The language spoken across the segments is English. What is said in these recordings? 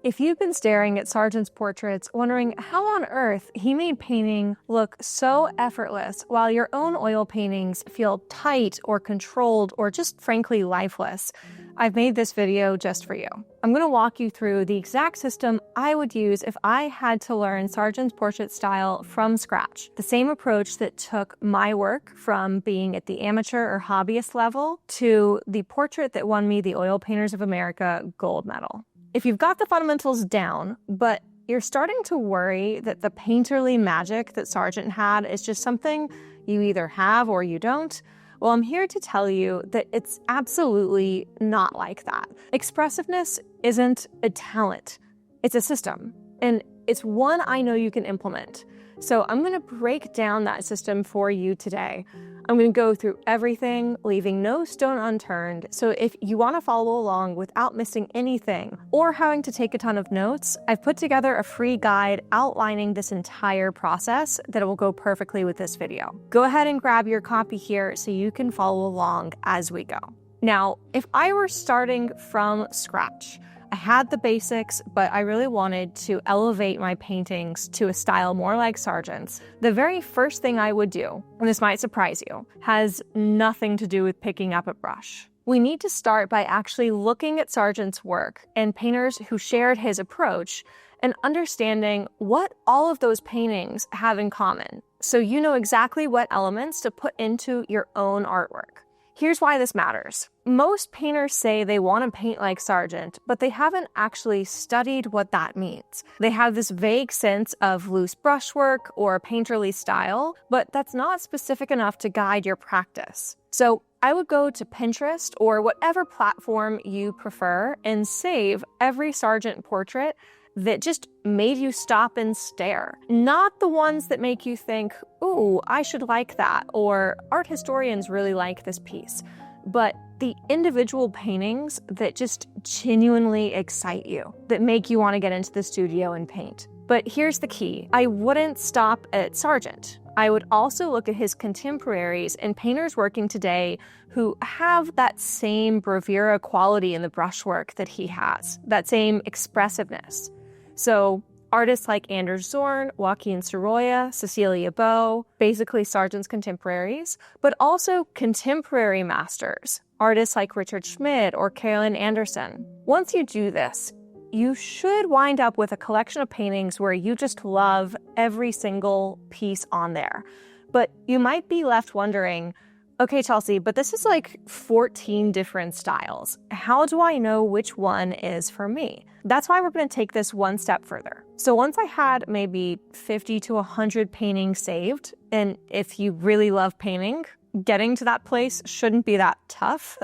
If you've been staring at Sargent's portraits, wondering how on earth he made painting look so effortless while your own oil paintings feel tight or controlled or just frankly lifeless, I've made this video just for you. I'm going to walk you through the exact system I would use if I had to learn Sargent's portrait style from scratch. The same approach that took my work from being at the amateur or hobbyist level to the portrait that won me the Oil Painters of America gold medal. If you've got the fundamentals down, but you're starting to worry that the painterly magic that Sargent had is just something you either have or you don't, well, I'm here to tell you that it's absolutely not like that. Expressiveness isn't a talent, it's a system, and it's one I know you can implement. So I'm going to break down that system for you today. I'm going to go through everything, leaving no stone unturned. So if you want to follow along without missing anything or having to take a ton of notes, I've put together a free guide outlining this entire process that will go perfectly with this video. Go ahead and grab your copy here so you can follow along as we go. Now, if I were starting from scratch, I had the basics, but I really wanted to elevate my paintings to a style more like Sargent's. The very first thing I would do, and this might surprise you, has nothing to do with picking up a brush. We need to start by actually looking at Sargent's work and painters who shared his approach and understanding what all of those paintings have in common, so you know exactly what elements to put into your own artwork. Here's why this matters. Most painters say they want to paint like Sargent, but they haven't actually studied what that means. They have this vague sense of loose brushwork or painterly style, but that's not specific enough to guide your practice. So I would go to Pinterest or whatever platform you prefer and save every Sargent portrait that just made you stop and stare. Not the ones that make you think, ooh, I should like that, or art historians really like this piece, but the individual paintings that just genuinely excite you, that make you want to get into the studio and paint. But here's the key. I wouldn't stop at Sargent. I would also look at his contemporaries and painters working today who have that same bravura quality in the brushwork that he has, that same expressiveness. So artists like Anders Zorn, Joaquin Sorolla, Cecilia Beau, basically Sargent's contemporaries, but also contemporary masters, artists like Richard Schmidt or Carolyn Anderson. Once you do this, you should wind up with a collection of paintings where you just love every single piece on there. But you might be left wondering, okay, Chelsea, but this is like 14 different styles. How do I know which one is for me? That's why we're going to take this one step further. So once I had maybe 50 to 100 paintings saved, and if you really love painting, getting to that place shouldn't be that tough,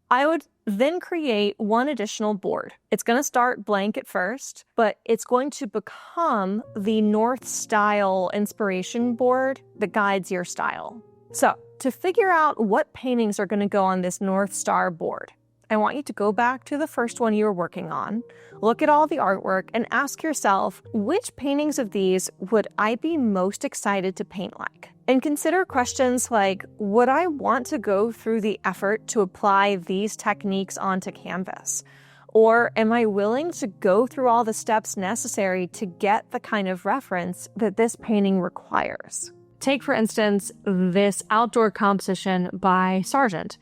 I would then create one additional board. It's going to start blank at first, but it's going to become the North Style inspiration board that guides your style. So to figure out what paintings are going to go on this North Star board, I want you to go back to the first one you were working on, look at all the artwork, and ask yourself, which paintings of these would I be most excited to paint like? And consider questions like, would I want to go through the effort to apply these techniques onto canvas? Or am I willing to go through all the steps necessary to get the kind of reference that this painting requires? Take, for instance, this outdoor composition by Sargent.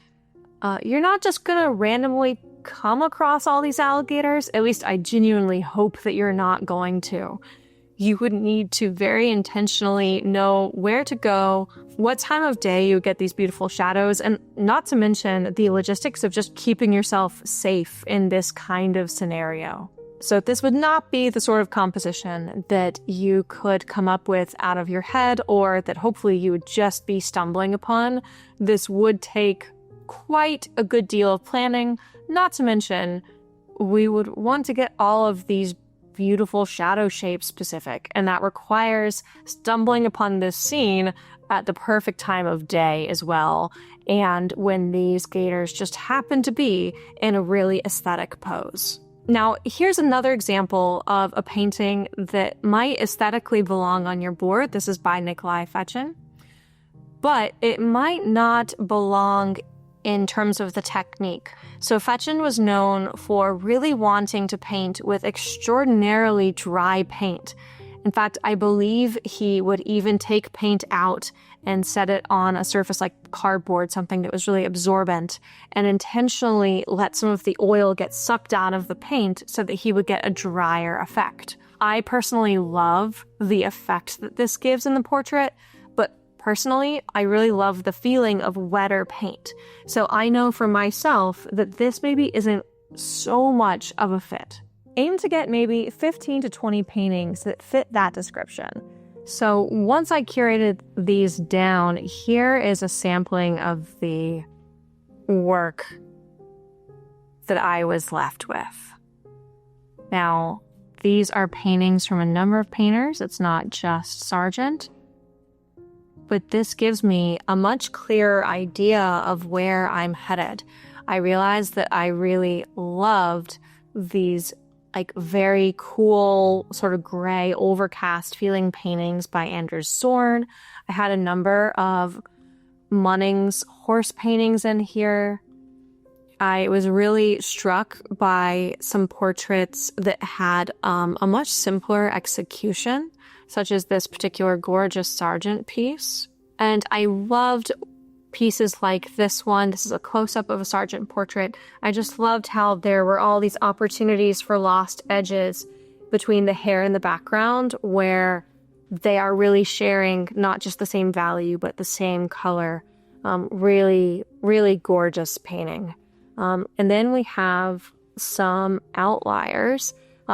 You're not just going to randomly come across all these alligators. At least I genuinely hope that you're not going to. You would need to very intentionally know where to go, what time of day you get these beautiful shadows, and not to mention the logistics of just keeping yourself safe in this kind of scenario. So this would not be the sort of composition that you could come up with out of your head, or that hopefully you would just be stumbling upon. This would take quite a good deal of planning, not to mention we would want to get all of these beautiful shadow shapes specific, and that requires stumbling upon this scene at the perfect time of day as well, and when these gators just happen to be in a really aesthetic pose. Now, here's another example of a painting that might aesthetically belong on your board. This is by Nikolai Fechin, but it might not belong in terms of the technique. So Fetchin was known for really wanting to paint with extraordinarily dry paint. In fact, I believe he would even take paint out and set it on a surface like cardboard, something that was really absorbent, and intentionally let some of the oil get sucked out of the paint so that he would get a drier effect. I personally love the effect that this gives in the portrait, but personally, I really love the feeling of wetter paint. So I know for myself that this maybe isn't so much of a fit. Aim to get maybe 15 to 20 paintings that fit that description. So once I curated these down, here is a sampling of the work that I was left with. Now, these are paintings from a number of painters. It's not just Sargent. But this gives me a much clearer idea of where I'm headed. I realized that I really loved these very cool, sort of gray, overcast feeling paintings by Anders Zorn. I had a number of Munning's horse paintings in here. I was really struck by some portraits that had a much simpler execution, such as this particular gorgeous Sargent piece. And I loved pieces like this one. This is a close-up of a Sargent portrait. I just loved how there were all these opportunities for lost edges between the hair and the background, where they are really sharing not just the same value, but the same color. Really, really gorgeous painting. And then we have some outliers,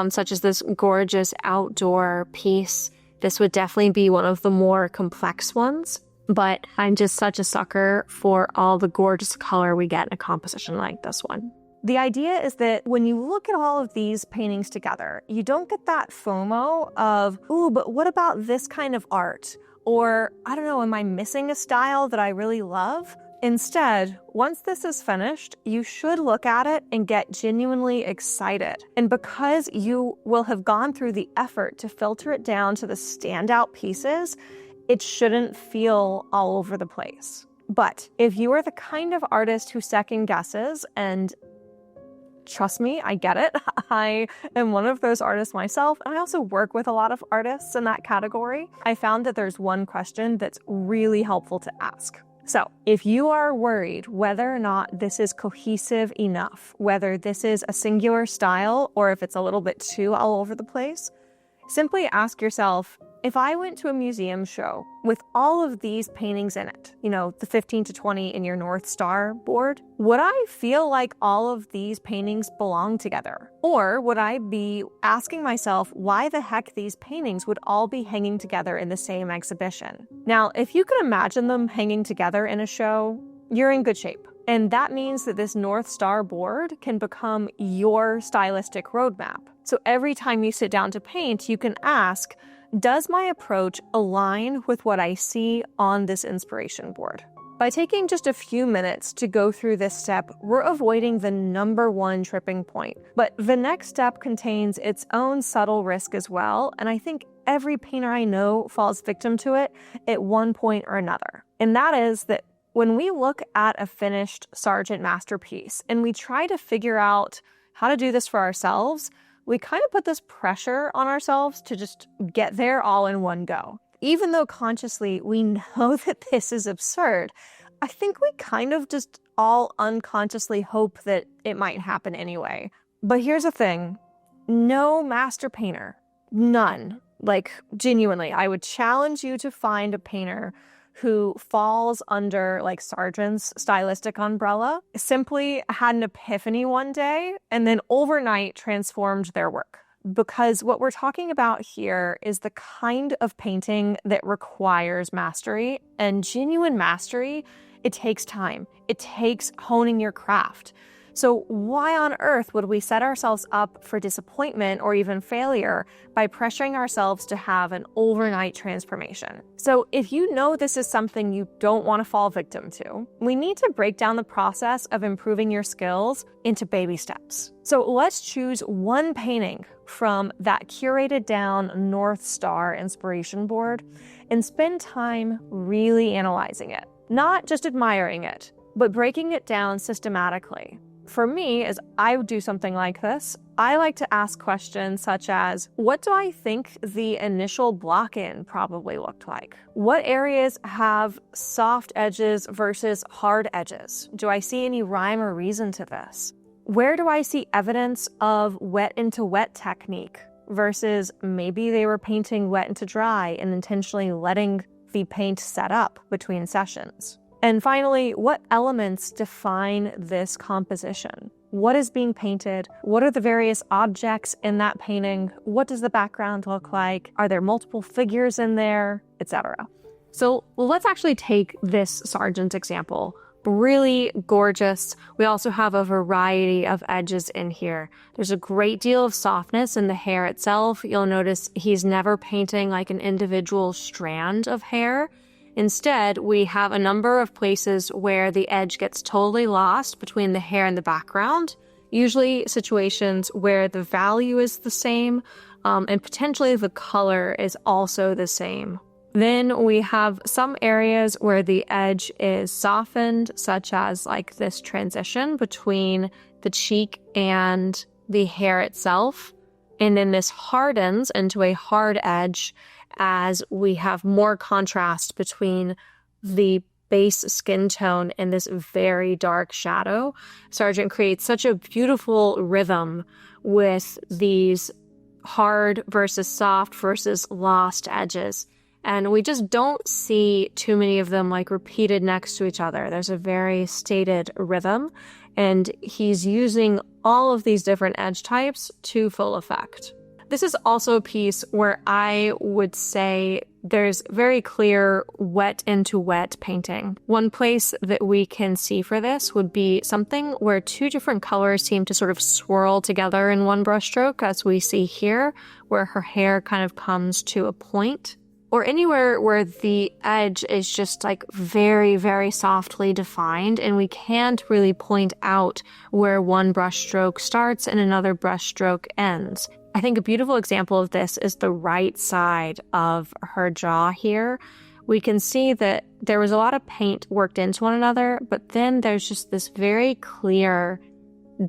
such as this gorgeous outdoor piece. This would definitely be one of the more complex ones. But I'm just such a sucker for all the gorgeous color we get in a composition like this one. The idea is that when you look at all of these paintings together, you don't get that FOMO of, ooh, but what about this kind of art? Or, I don't know, am I missing a style that I really love? Instead, once this is finished, you should look at it and get genuinely excited. And because you will have gone through the effort to filter it down to the standout pieces, it shouldn't feel all over the place. But if you are the kind of artist who second guesses, and trust me, I get it. I am one of those artists myself, and I also work with a lot of artists in that category. I found that there's one question that's really helpful to ask. So if you are worried whether or not this is cohesive enough, whether this is a singular style or if it's a little bit too all over the place, simply ask yourself, if I went to a museum show with all of these paintings in it, the 15 to 20 in your North Star board, would I feel like all of these paintings belong together? Or would I be asking myself why the heck these paintings would all be hanging together in the same exhibition? Now, if you can imagine them hanging together in a show, you're in good shape. And that means that this North Star board can become your stylistic roadmap. So every time you sit down to paint, you can ask, does my approach align with what I see on this inspiration board? By taking just a few minutes to go through this step, we're avoiding the number one tripping point. But the next step contains its own subtle risk as well, and I think every painter I know falls victim to it at one point or another. And that is that when we look at a finished Sargent masterpiece and we try to figure out how to do this for ourselves, we kind of put this pressure on ourselves to just get there all in one go. Even though consciously we know that this is absurd, I think we kind of just all unconsciously hope that it might happen anyway. But here's the thing, no master painter, none, genuinely, I would challenge you to find a painter who falls under Sargent's stylistic umbrella, simply had an epiphany one day and then overnight transformed their work. Because what we're talking about here is the kind of painting that requires mastery, and genuine mastery, it takes time. It takes honing your craft. So why on earth would we set ourselves up for disappointment or even failure by pressuring ourselves to have an overnight transformation? So if you know this is something you don't want to fall victim to, we need to break down the process of improving your skills into baby steps. So let's choose one painting from that curated down North Star inspiration board and spend time really analyzing it, not just admiring it, but breaking it down systematically. For me, as I do something like this, I like to ask questions such as, what do I think the initial block-in probably looked like? What areas have soft edges versus hard edges? Do I see any rhyme or reason to this? Where do I see evidence of wet into wet technique versus maybe they were painting wet into dry and intentionally letting the paint set up between sessions? And finally, what elements define this composition? What is being painted? What are the various objects in that painting? What does the background look like? Are there multiple figures in there, etc.? So let's actually take this Sargent example. Really gorgeous. We also have a variety of edges in here. There's a great deal of softness in the hair itself. You'll notice he's never painting like an individual strand of hair. Instead, we have a number of places where the edge gets totally lost between the hair and the background, usually situations where the value is the same, and potentially the color is also the same. Then we have some areas where the edge is softened, such as like this transition between the cheek and the hair itself. And then this hardens into a hard edge as we have more contrast between the base skin tone and this very dark shadow. Sargent creates such a beautiful rhythm with these hard versus soft versus lost edges. And we just don't see too many of them like repeated next to each other. There's a very stated rhythm, and he's using all of these different edge types to full effect. This is also a piece where I would say there's very clear wet into wet painting. One place that we can see for this would be something where two different colors seem to sort of swirl together in one brushstroke, as we see here, where her hair kind of comes to a point. Or anywhere where the edge is just like very, very softly defined, and we can't really point out where one brushstroke starts and another brushstroke ends. I think a beautiful example of this is the right side of her jaw here. We can see that there was a lot of paint worked into one another, but then there's just this very clear,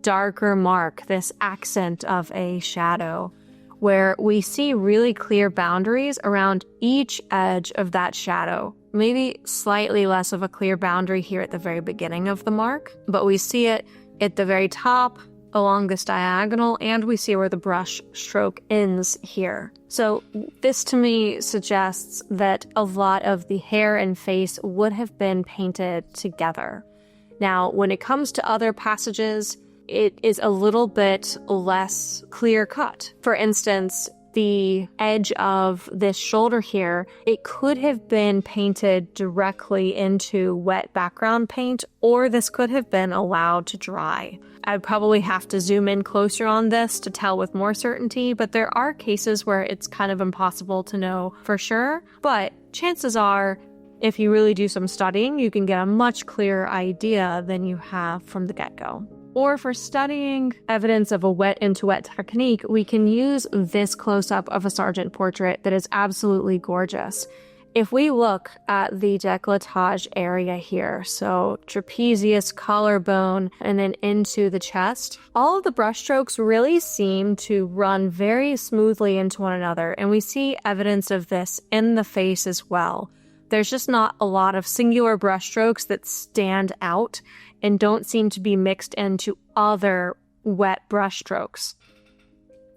darker mark, this accent of a shadow, where we see really clear boundaries around each edge of that shadow. Maybe slightly less of a clear boundary here at the very beginning of the mark, but we see it at the very top, along this diagonal, and we see where the brush stroke ends here. So this to me suggests that a lot of the hair and face would have been painted together. Now, when it comes to other passages, it is a little bit less clear cut. For instance, the edge of this shoulder here, it could have been painted directly into wet background paint, or this could have been allowed to dry. I'd probably have to zoom in closer on this to tell with more certainty, but there are cases where it's kind of impossible to know for sure. But chances are, if you really do some studying, you can get a much clearer idea than you have from the get-go. Or for studying evidence of a wet into wet technique, we can use this close-up of a Sargent portrait that is absolutely gorgeous. If we look at the décolletage area here, so trapezius, collarbone, and then into the chest, all of the brushstrokes really seem to run very smoothly into one another, and we see evidence of this in the face as well. There's just not a lot of singular brushstrokes that stand out and don't seem to be mixed into other wet brushstrokes.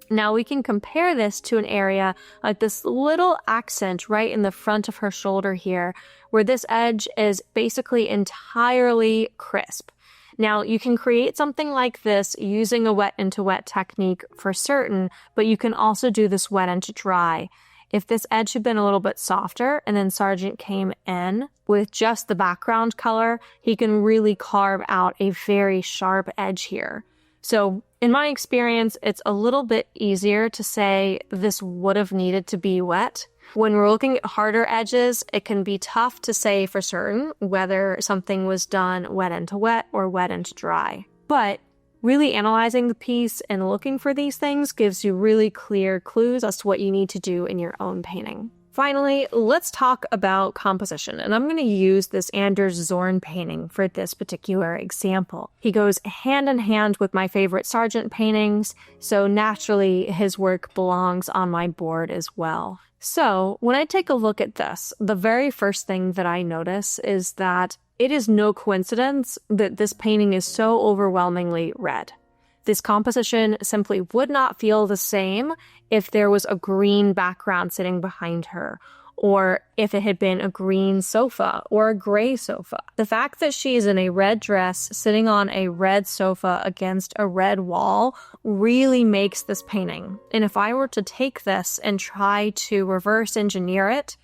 Now we can compare this to an area like this little accent right in the front of her shoulder here, where this edge is basically entirely crisp. Now you can create something like this using a wet into wet technique for certain, but you can also do this wet into dry. If this edge had been a little bit softer and then Sargent came in with just the background color, he can really carve out a very sharp edge here. So in my experience, it's a little bit easier to say this would have needed to be wet. When we're looking at harder edges, it can be tough to say for certain whether something was done wet into wet or wet into dry. But really analyzing the piece and looking for these things gives you really clear clues as to what you need to do in your own painting. Finally, let's talk about composition, and I'm going to use this Anders Zorn painting for this particular example. He goes hand in hand with my favorite Sargent paintings, so naturally his work belongs on my board as well. So when I take a look at this, the very first thing that I notice is that it is no coincidence that this painting is so overwhelmingly red. This composition simply would not feel the same if there was a green background sitting behind her, or if it had been a green sofa or a gray sofa. The fact that she is in a red dress sitting on a red sofa against a red wall really makes this painting. And if I were to take this and try to reverse engineer it,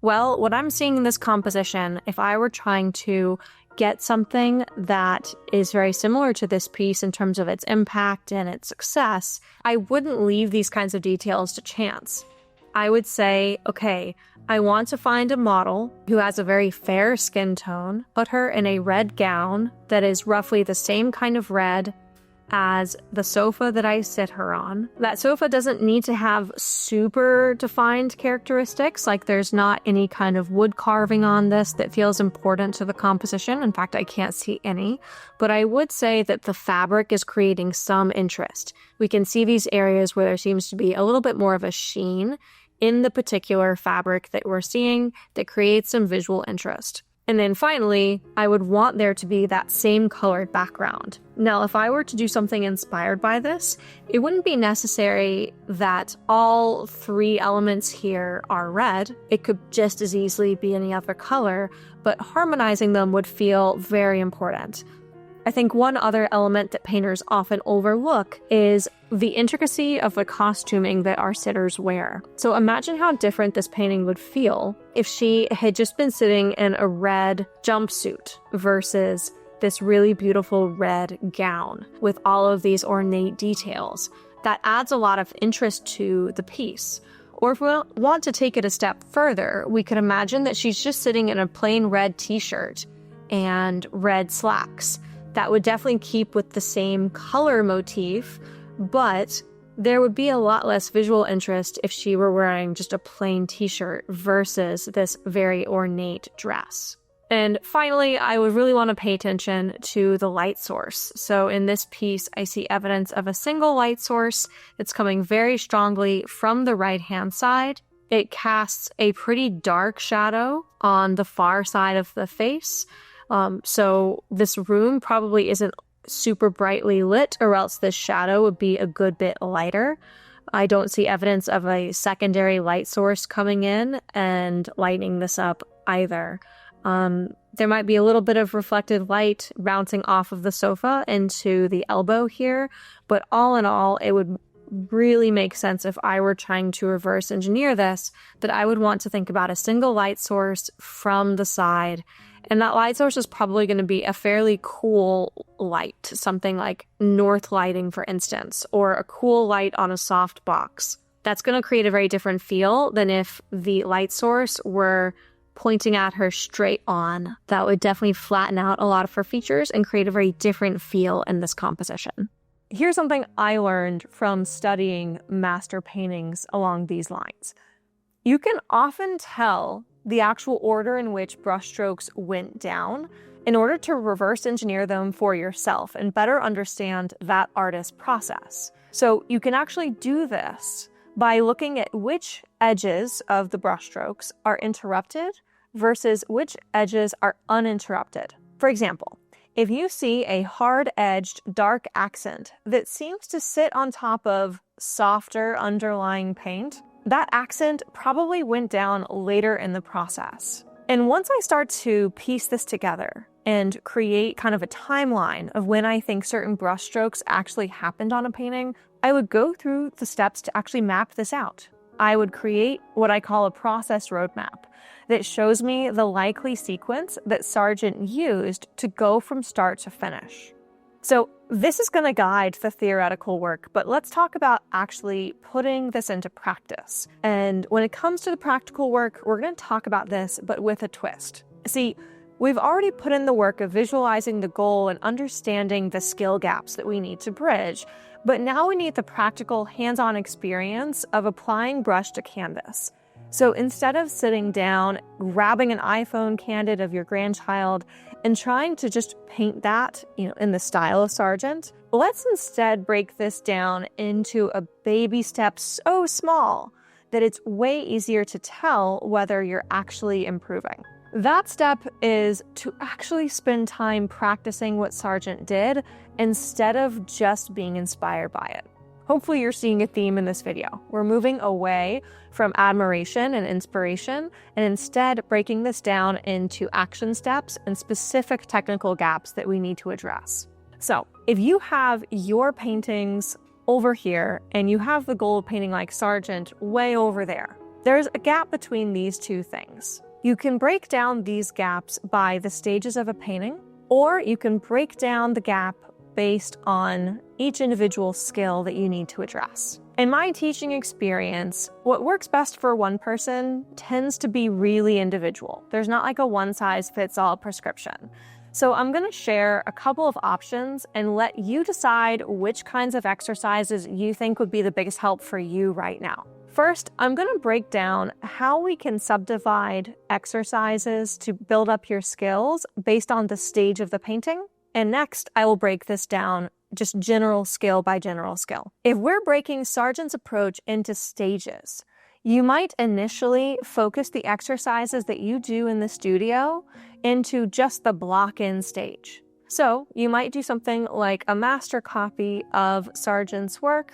well, what I'm seeing in this composition, if I were trying to get something that is very similar to this piece in terms of its impact and its success, I wouldn't leave these kinds of details to chance. I would say, okay, I want to find a model who has a very fair skin tone, put her in a red gown that is roughly the same kind of red as the sofa that I sit her on. That sofa doesn't need to have super defined characteristics, like there's not any kind of wood carving on this that feels important to the composition. In fact, I can't see any, but I would say that the fabric is creating some interest. We can see these areas where there seems to be a little bit more of a sheen in the particular fabric that we're seeing that creates some visual interest. And then finally, I would want there to be that same colored background. Now, if I were to do something inspired by this, it wouldn't be necessary that all three elements here are red. It could just as easily be any other color, but harmonizing them would feel very important. I think one other element that painters often overlook is the intricacy of the costuming that our sitters wear. So imagine how different this painting would feel if she had just been sitting in a red jumpsuit versus this really beautiful red gown with all of these ornate details. That adds a lot of interest to the piece. Or if we want to take it a step further, we could imagine that she's just sitting in a plain red t-shirt and red slacks. That would definitely keep with the same color motif, but there would be a lot less visual interest if she were wearing just a plain t-shirt versus this very ornate dress. And finally, I would really want to pay attention to the light source. So in this piece, I see evidence of a single light source that's coming very strongly from the right-hand side. It casts a pretty dark shadow on the far side of the face. So this room probably isn't super brightly lit, or else this shadow would be a good bit lighter. I don't see evidence of a secondary light source coming in and lighting this up either. There might be a little bit of reflected light bouncing off of the sofa into the elbow here, but all in all, it would really make sense if I were trying to reverse engineer this, that I would want to think about a single light source from the side. And that light source is probably going to be a fairly cool light, something like north lighting, for instance, or a cool light on a soft box. That's going to create a very different feel than if the light source were pointing at her straight on. That would definitely flatten out a lot of her features and create a very different feel in this composition. Here's something I learned from studying master paintings along these lines. You can often tell the actual order in which brushstrokes went down in order to reverse engineer them for yourself and better understand that artist's process. So you can actually do this by looking at which edges of the brushstrokes are interrupted versus which edges are uninterrupted. For example, if you see a hard-edged dark accent that seems to sit on top of softer underlying paint, that accent probably went down later in the process. And once I start to piece this together and create kind of a timeline of when I think certain brushstrokes actually happened on a painting, I would go through the steps to actually map this out. I would create what I call a process roadmap that shows me the likely sequence that Sargent used to go from start to finish. So this is going to guide the theoretical work, but let's talk about actually putting this into practice. And when it comes to the practical work, we're going to talk about this, but with a twist. See, we've already put in the work of visualizing the goal and understanding the skill gaps that we need to bridge, but now we need the practical hands-on experience of applying brush to canvas. So instead of sitting down, grabbing an iPhone candid of your grandchild and trying to just paint that, in the style of Sargent, let's instead break this down into a baby step so small that it's way easier to tell whether you're actually improving. That step is to actually spend time practicing what Sargent did instead of just being inspired by it. Hopefully you're seeing a theme in this video. We're moving away from admiration and inspiration and instead breaking this down into action steps and specific technical gaps that we need to address. So if you have your paintings over here and you have the goal of painting like Sargent way over there, there's a gap between these two things. You can break down these gaps by the stages of a painting, or you can break down the gap based on each individual skill that you need to address. In my teaching experience, what works best for one person tends to be really individual. There's not like a one-size-fits-all prescription. So I'm going to share a couple of options and let you decide which kinds of exercises you think would be the biggest help for you right now. First, I'm going to break down how we can subdivide exercises to build up your skills based on the stage of the painting. And next, I will break this down just general skill by general skill. If we're breaking Sargent's approach into stages, you might initially focus the exercises that you do in the studio into just the block-in stage. So you might do something like a master copy of Sargent's work,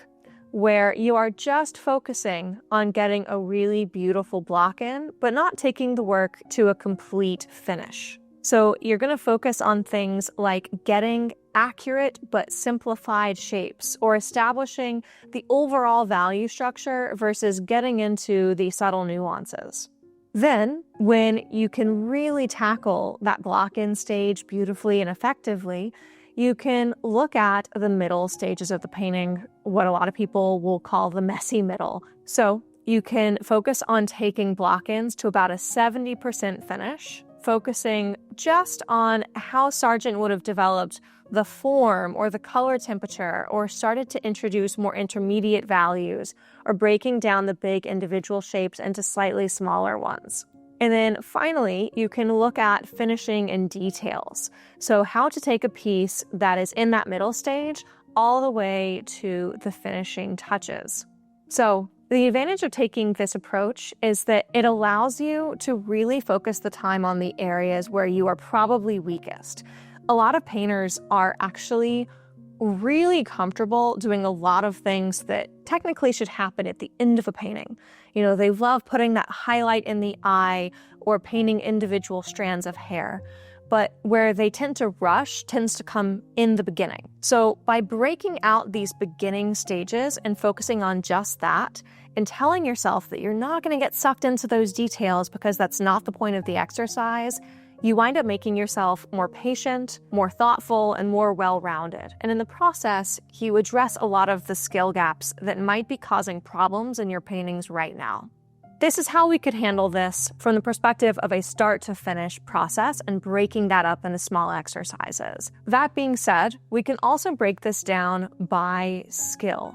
where you are just focusing on getting a really beautiful block in, but not taking the work to a complete finish. So you're going to focus on things like getting accurate but simplified shapes, or establishing the overall value structure versus getting into the subtle nuances. Then, when you can really tackle that block-in stage beautifully and effectively, you can look at the middle stages of the painting, what a lot of people will call the messy middle. So you can focus on taking block-ins to about a 70% finish, focusing just on how Sargent would have developed the form or the color temperature, or started to introduce more intermediate values, or breaking down the big individual shapes into slightly smaller ones. And then finally, you can look at finishing and details. So how to take a piece that is in that middle stage all the way to the finishing touches. So the advantage of taking this approach is that it allows you to really focus the time on the areas where you are probably weakest. A lot of painters are actually really comfortable doing a lot of things that technically should happen at the end of a painting. They love putting that highlight in the eye or painting individual strands of hair. But where they tend to rush tends to come in the beginning. So by breaking out these beginning stages and focusing on just that, and telling yourself that you're not going to get sucked into those details because that's not the point of the exercise, you wind up making yourself more patient, more thoughtful, and more well-rounded. And in the process, you address a lot of the skill gaps that might be causing problems in your paintings right now. This is how we could handle this from the perspective of a start-to-finish process and breaking that up into small exercises. That being said, we can also break this down by skill.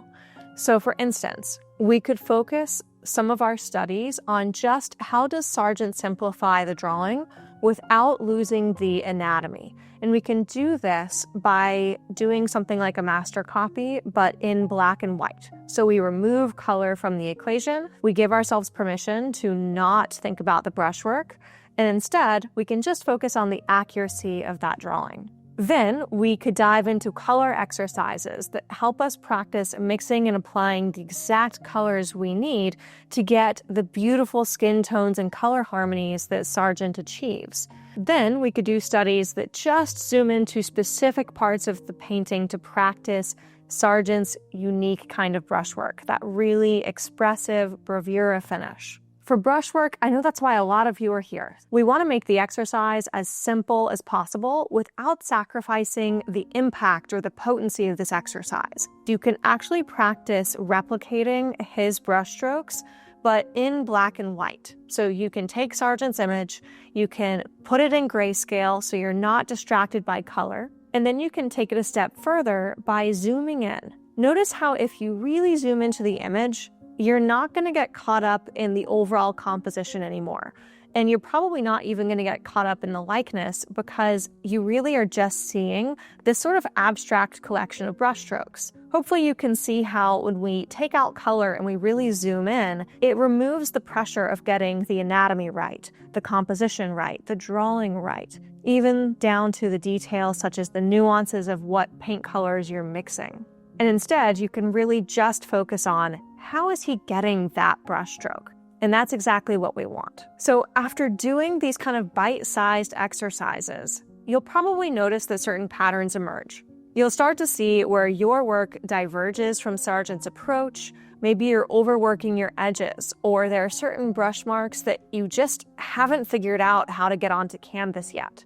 So for instance, we could focus some of our studies on just how does Sargent simplify the drawing without losing the anatomy. And we can do this by doing something like a master copy, but in black and white. So we remove color from the equation. We give ourselves permission to not think about the brushwork. And instead, we can just focus on the accuracy of that drawing. Then we could dive into color exercises that help us practice mixing and applying the exact colors we need to get the beautiful skin tones and color harmonies that Sargent achieves. Then we could do studies that just zoom into specific parts of the painting to practice Sargent's unique kind of brushwork, that really expressive bravura finish. For brushwork, I know that's why a lot of you are here. We want to make the exercise as simple as possible without sacrificing the impact or the potency of this exercise. You can actually practice replicating his brushstrokes, but in black and white. So you can take Sargent's image, you can put it in grayscale so you're not distracted by color, and then you can take it a step further by zooming in. Notice how if you really zoom into the image, you're not going to get caught up in the overall composition anymore. And you're probably not even going to get caught up in the likeness because you really are just seeing this sort of abstract collection of brushstrokes. Hopefully you can see how when we take out color and we really zoom in, it removes the pressure of getting the anatomy right, the composition right, the drawing right, even down to the details such as the nuances of what paint colors you're mixing. And instead, you can really just focus on how is he getting that brushstroke? And that's exactly what we want. So after doing these kind of bite-sized exercises, you'll probably notice that certain patterns emerge. You'll start to see where your work diverges from Sargent's approach. Maybe you're overworking your edges, or there are certain brush marks that you just haven't figured out how to get onto canvas yet.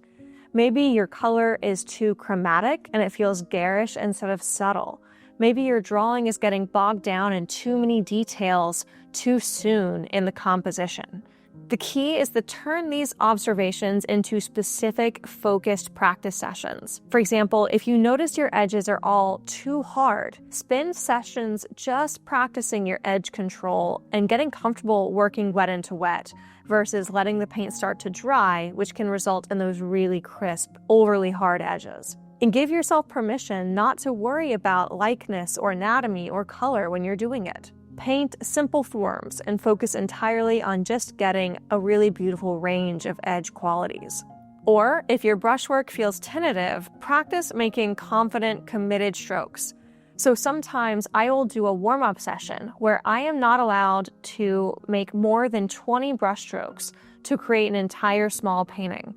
Maybe your color is too chromatic and it feels garish instead of subtle. Maybe your drawing is getting bogged down in too many details too soon in the composition. The key is to turn these observations into specific, focused practice sessions. For example, if you notice your edges are all too hard, spend sessions just practicing your edge control and getting comfortable working wet into wet versus letting the paint start to dry, which can result in those really crisp, overly hard edges. And give yourself permission not to worry about likeness or anatomy or color when you're doing it. Paint simple forms and focus entirely on just getting a really beautiful range of edge qualities. Or if your brushwork feels tentative, practice making confident, committed strokes. So sometimes I will do a warm-up session where I am not allowed to make more than 20 brushstrokes to create an entire small painting.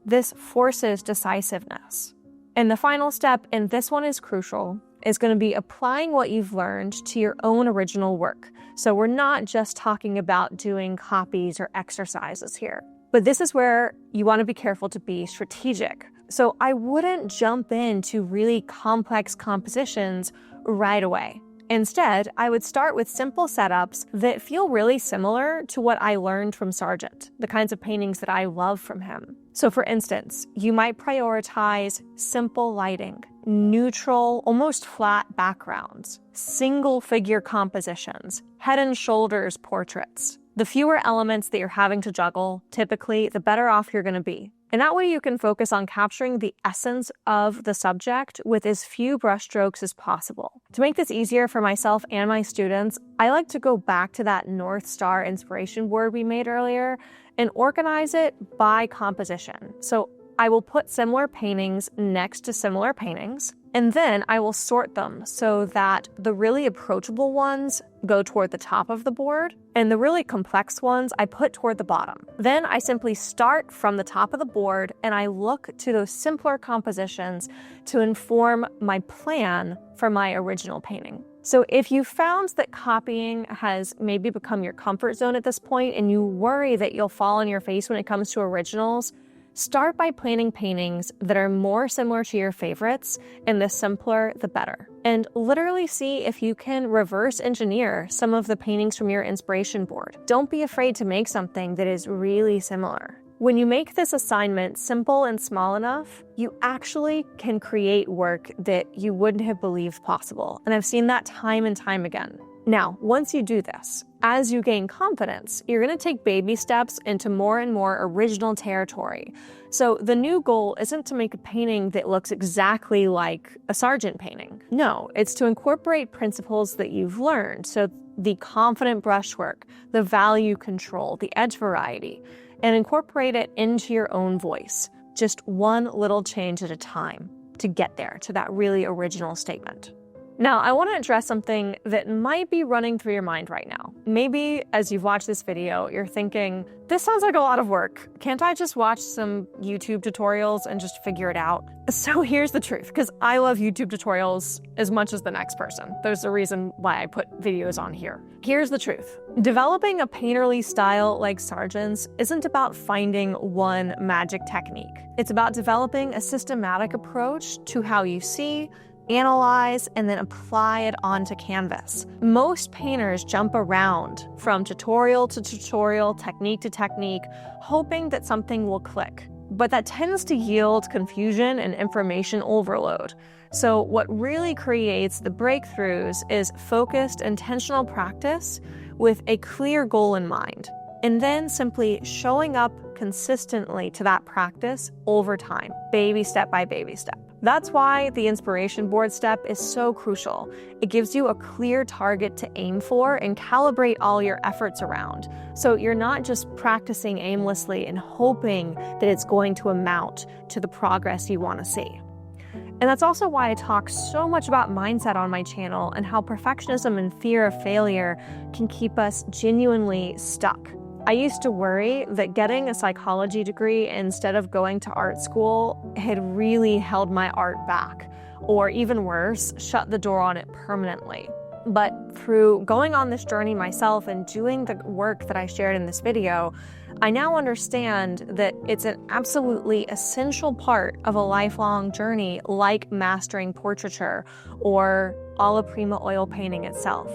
This forces decisiveness. And the final step, and this one is crucial, is going to be applying what you've learned to your own original work. So we're not just talking about doing copies or exercises here. But this is where you want to be careful to be strategic. So I wouldn't jump into really complex compositions right away. Instead, I would start with simple setups that feel really similar to what I learned from Sargent, the kinds of paintings that I love from him. So for instance, you might prioritize simple lighting, neutral, almost flat backgrounds, single figure compositions, head and shoulders portraits. The fewer elements that you're having to juggle, typically, the better off you're going to be. And that way you can focus on capturing the essence of the subject with as few brushstrokes as possible. To make this easier for myself and my students, I like to go back to that North Star inspiration board we made earlier and organize it by composition. So I will put similar paintings next to similar paintings, and then I will sort them so that the really approachable ones go toward the top of the board, and the really complex ones I put toward the bottom. Then I simply start from the top of the board, and I look to those simpler compositions to inform my plan for my original painting. So if you found that copying has maybe become your comfort zone at this point, and you worry that you'll fall on your face when it comes to originals, start by planning paintings that are more similar to your favorites, and the simpler, the better. And literally see if you can reverse engineer some of the paintings from your inspiration board. Don't be afraid to make something that is really similar. When you make this assignment simple and small enough, you actually can create work that you wouldn't have believed possible. And I've seen that time and time again. Now, once you do this, as you gain confidence, you're going to take baby steps into more and more original territory. So the new goal isn't to make a painting that looks exactly like a Sargent painting. No, it's to incorporate principles that you've learned. So the confident brushwork, the value control, the edge variety, and incorporate it into your own voice. Just one little change at a time to get there, to that really original statement. Now, I want to address something that might be running through your mind right now. Maybe as you've watched this video, you're thinking, this sounds like a lot of work. Can't I just watch some YouTube tutorials and just figure it out? So here's the truth, because I love YouTube tutorials as much as the next person. There's a reason why I put videos on here. Here's the truth. Developing a painterly style like Sargent's isn't about finding one magic technique. It's about developing a systematic approach to how you see, analyze, and then apply it onto canvas. Most painters jump around from tutorial to tutorial, technique to technique, hoping that something will click. but that tends to yield confusion and information overload. So what really creates the breakthroughs is focused, intentional practice with a clear goal in mind, and then simply showing up consistently to that practice over time, baby step by baby step. That's why the inspiration board step is so crucial. It gives you a clear target to aim for and calibrate all your efforts around. So you're not just practicing aimlessly and hoping that it's going to amount to the progress you want to see. And that's also why I talk so much about mindset on my channel and how perfectionism and fear of failure can keep us genuinely stuck. I used to worry that getting a psychology degree instead of going to art school had really held my art back, or even worse, shut the door on it permanently. But through going on this journey myself and doing the work that I shared in this video, I now understand that it's an absolutely essential part of a lifelong journey like mastering portraiture or Alla Prima oil painting itself.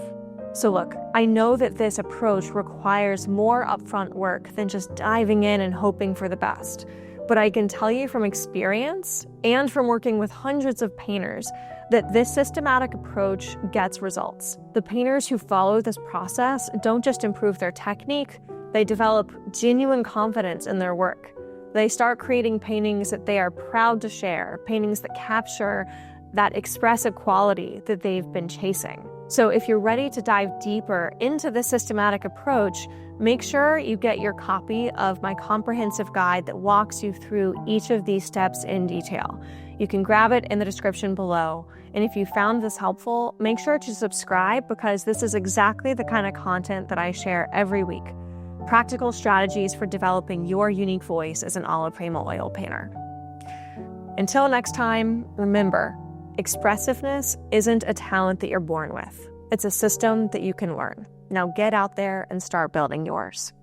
So look, I know that this approach requires more upfront work than just diving in and hoping for the best. But I can tell you from experience and from working with hundreds of painters that this systematic approach gets results. The painters who follow this process don't just improve their technique, they develop genuine confidence in their work. They start creating paintings that they are proud to share, paintings that capture that expressive quality that they've been chasing. So if you're ready to dive deeper into this systematic approach, make sure you get your copy of my comprehensive guide that walks you through each of these steps in detail. You can grab it in the description below. And if you found this helpful, make sure to subscribe because this is exactly the kind of content that I share every week. Practical strategies for developing your unique voice as an Alla Prima oil painter. Until next time, remember, expressiveness isn't a talent that you're born with. It's a system that you can learn. Now get out there and start building yours.